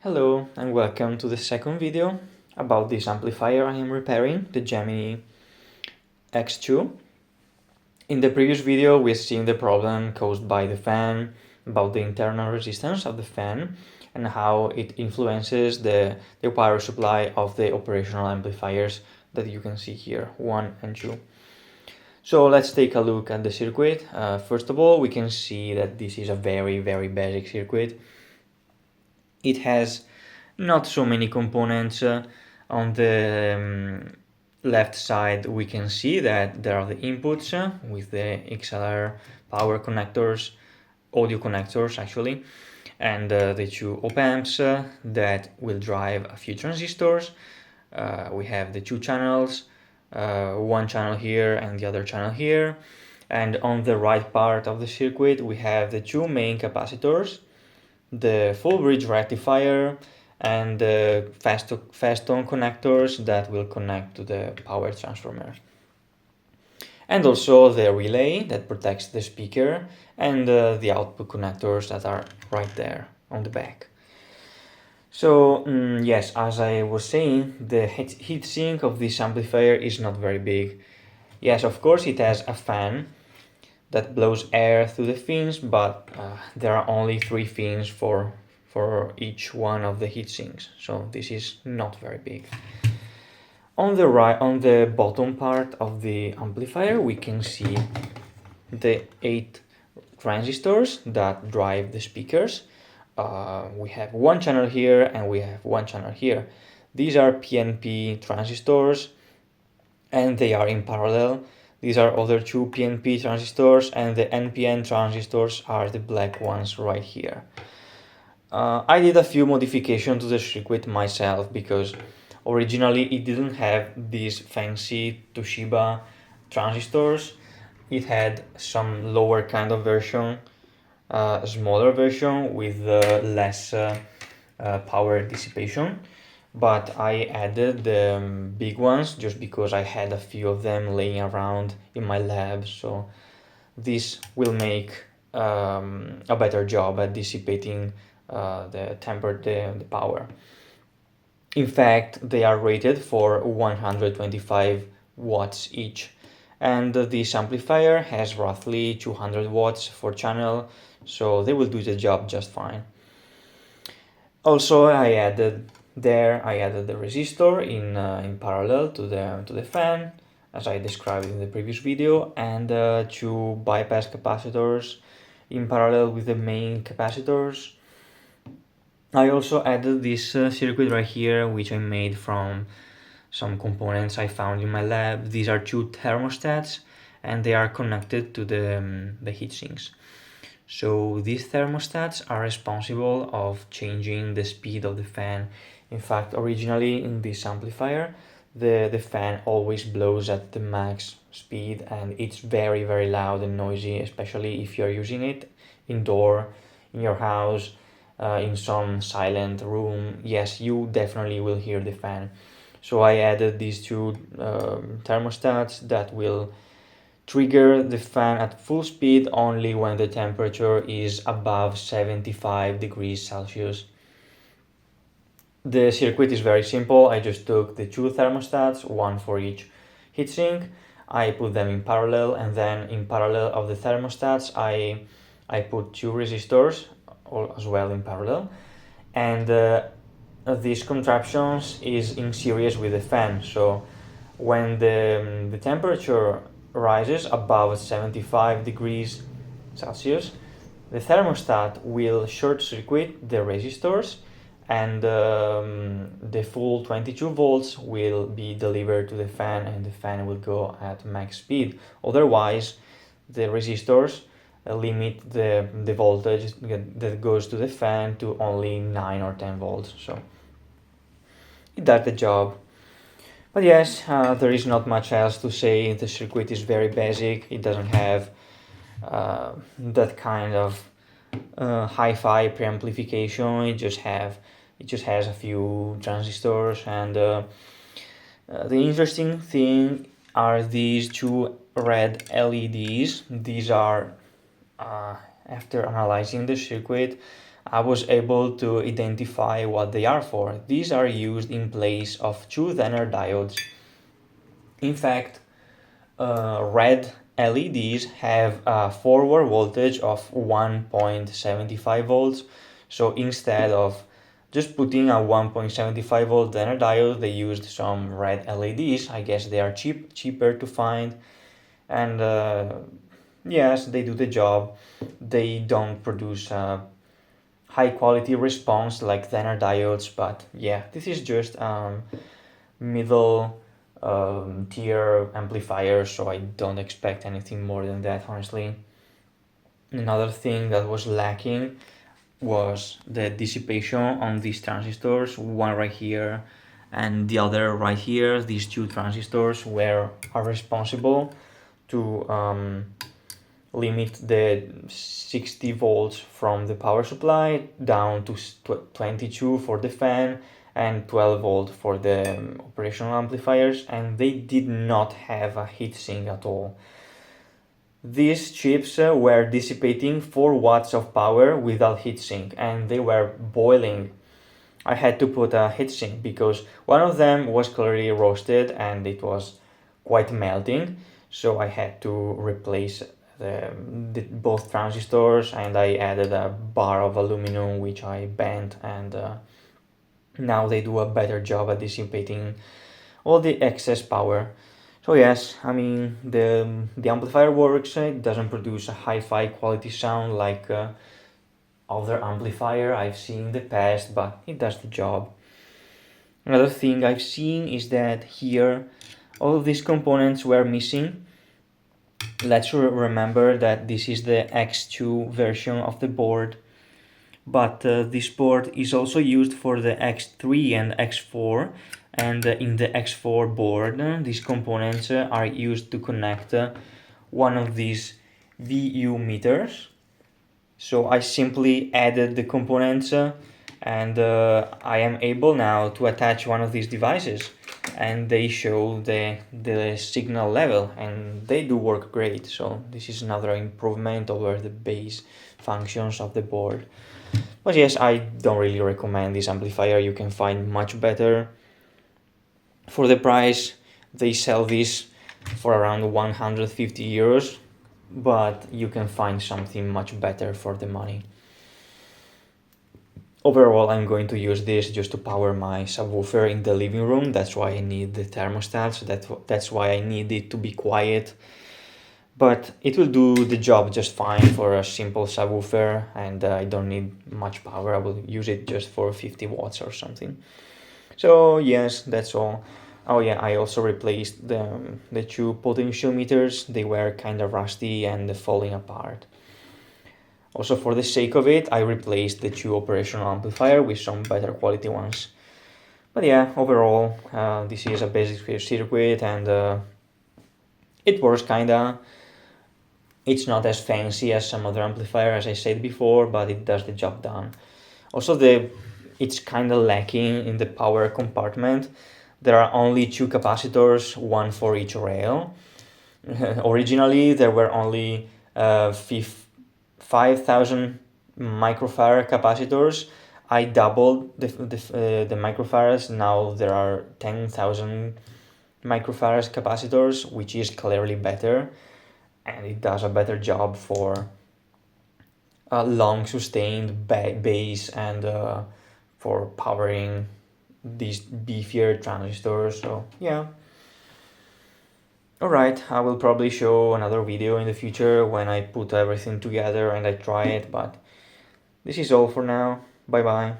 Hello and welcome to the second video about this amplifier I am repairing, the Gemini x02. In the previous video we've seen the problem caused by the fan, about the internal resistance of the fan and how it influences the power supply of the operational amplifiers that you can see here, 1 and 2. So let's take a look at the circuit. First of all, we can see that this is a very basic circuit. It has not so many components. On the left side we can see that there are the inputs with the XLR power connectors, audio connectors actually, and the two op-amps that will drive a few transistors. We have the two channels, one channel here and the other channel here, and on the right part of the circuit we have the two main capacitors, the full bridge rectifier and the fast tone connectors that will connect to the power transformer, and also the relay that protects the speaker and the output connectors that are right there on the back. So yes, as I was saying, the heatsink of this amplifier is not very big. Yes, of course it has a fan that blows air through the fins, but there are only 3 fins for each one of the heatsinks, so this is not very big. On the bottom part of the amplifier we can see the 8 transistors that drive the speakers. We have one channel here and we have one channel here. These are PNP transistors and they are in parallel. These are other 2 PNP transistors, and the NPN transistors are the black ones right here. I did a few modifications to the circuit myself because originally it didn't have these fancy Toshiba transistors. It had some lower kind of version, a smaller version with less power dissipation. But I added the big ones just because I had a few of them laying around in my lab, so this will make a better job at dissipating the power. In fact, they are rated for 125 watts each, and this amplifier has roughly 200 watts for channel, so they will do the job just fine. Also, I added the resistor in parallel to the fan, as I described in the previous video, and 2 bypass capacitors in parallel with the main capacitors. I also added this circuit right here, which I made from some components I found in my lab. These are 2 thermostats and they are connected to the heatsinks. So these thermostats are responsible of changing the speed of the fan. In fact, originally in this amplifier, the fan always blows at the max speed and it's very loud and noisy, especially if you're using it indoor, in your house, in some silent room. Yes, you definitely will hear the fan. So I added these 2 thermostats that will trigger the fan at full speed only when the temperature is above 75 degrees Celsius. The circuit is very simple. I just took the 2 thermostats, one for each heatsink. I put them in parallel, and then in parallel of the thermostats I put 2 resistors as well in parallel, and these contraptions is in series with the fan. So when the temperature rises above 75 degrees Celsius, the thermostat will short circuit the resistors and the full 22 volts will be delivered to the fan and the fan will go at max speed. Otherwise, the resistors limit the voltage that goes to the fan to only 9 or 10 volts. So it does the job. But yes, there is not much else to say. The circuit is very basic. It doesn't have that kind of hi-fi preamplification. It just has a few transistors, and the interesting thing are these 2 red LEDs. These are, after analyzing the circuit, I was able to identify what they are for. These are used in place of two Zener diodes. In fact, red LEDs have a forward voltage of 1.75 volts. So instead of just putting a 1.75 volt Zener diode, they used some red LEDs. I guess they are cheaper to find. And yes, they do the job. They don't produce a high quality response like Zener diodes, but yeah, this is just middle tier amplifier, so I don't expect anything more than that, honestly. Another thing that was lacking was the dissipation on these transistors, one right here and the other right here. These two transistors are responsible to limit the 60 volts from the power supply down to 22 for the fan and 12 volt for the operational amplifiers, and they did not have a heatsink at all. These chips were dissipating 4 watts of power without heatsink, and they were boiling. I had to put a heatsink because one of them was clearly roasted and it was quite melting, so I had to replace both transistors, and I added a bar of aluminum which I bent, and now they do a better job at dissipating all the excess power. So yes, I mean the amplifier works. It doesn't produce a hi-fi quality sound like other amplifier I've seen in the past, but it does the job. Another thing I've seen is that here all of these components were missing. Let's remember that this is the X2 version of the board, but this board is also used for the X3 and X4, and in the X4 board these components are used to connect one of these VU meters. So I simply added the components and I am able now to attach one of these devices, and they show the signal level, and they do work great. So this is another improvement over the base functions of the board. But yes, I don't really recommend this amplifier. You can find much better. For the price, they sell this for around 150 euros, but you can find something much better for the money. Overall, I'm going to use this just to power my subwoofer in the living room. That's why I need the thermostat, so that's why I need it to be quiet. But it will do the job just fine for a simple subwoofer, and I don't need much power. I will use it just for 50 watts or something. So yes, that's all. Oh yeah, I also replaced the two potentiometers. They were kind of rusty and falling apart. Also, for the sake of it, I replaced the two operational amplifier with some better quality ones. But yeah, overall, this is a basic circuit, and it works kinda. It's not as fancy as some other amplifier, as I said before, but it does the job done. Also, it's kind of lacking in the power compartment. There are only two capacitors, one for each rail. Originally, there were only 5,000 microfarad capacitors. I doubled the microfarads. Now there are 10,000 microfarad capacitors, which is clearly better, and it does a better job for a long sustained bass and for powering these beefier transistors. So yeah. Alright, I will probably show another video in the future when I put everything together and I try it, but this is all for now. Bye bye.